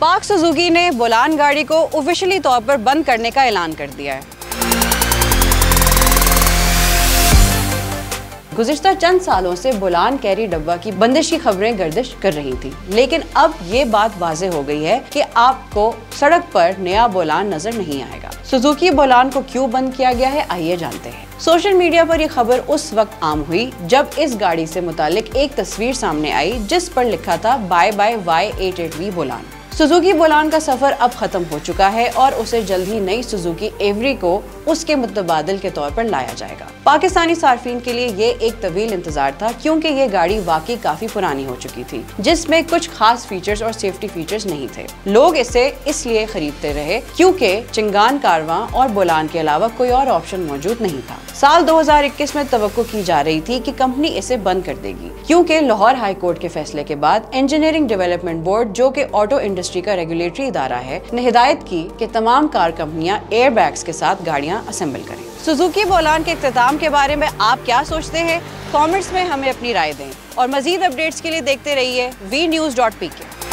पाक सुजुकी ने बोलान गाड़ी को ऑफिशियली तौर पर बंद करने का ऐलान कर दिया है। गुज़िश्ता चंद सालों से बोलान कैरी डब्बा की बंदिश की खबरें गर्दिश कर रही थी, लेकिन अब ये बात वाज़ेह हो गई है कि आपको सड़क पर नया बोलान नजर नहीं आएगा। सुजुकी बोलान को क्यों बंद किया गया है, आइए जानते हैं। सोशल मीडिया पर यह खबर उस वक्त आम हुई जब इस गाड़ी से मुतालिक एक तस्वीर सामने आई जिस पर लिखा था bye bye Y88V Bolan. Suzuki Bolan का सफर अब खत्म हो चुका है और उसे जल्द ही नई सुजुकी एवरी को उसके मुतबादिल के तौर पर लाया जाएगा। पाकिस्तानी सार्फिन के लिए ये एक तवील इंतजार था, क्योंकि ये गाड़ी वाकई काफी पुरानी हो चुकी थी जिसमें कुछ खास फीचर्स और सेफ्टी फीचर्स नहीं थे। लोग इसे इसलिए खरीदते रहे क्योंकि चिंगान कारवां और बोलान के अलावा कोई और ऑप्शन मौजूद नहीं था। साल 2021 में तवक्को की जा रही थी कि कंपनी इसे बंद कर देगी, क्योंकि लाहौर हाई कोर्ट के फैसले के बाद इंजीनियरिंग डेवलपमेंट बोर्ड, जो कि ऑटो इंडस्ट्री का रेगुलेटरी इदारा है, ने हिदायत की कि तमाम कार कंपनियां एयरबैग्स के साथ गाड़ियां असेंबल करें। सुजुकी बोलान के इख्तिताम के बारे में आप क्या सोचते हैं? कमेंट्स में हमें अपनी राय दें और मजीद अपडेट्स के लिए देखते रहिए VNews.pk।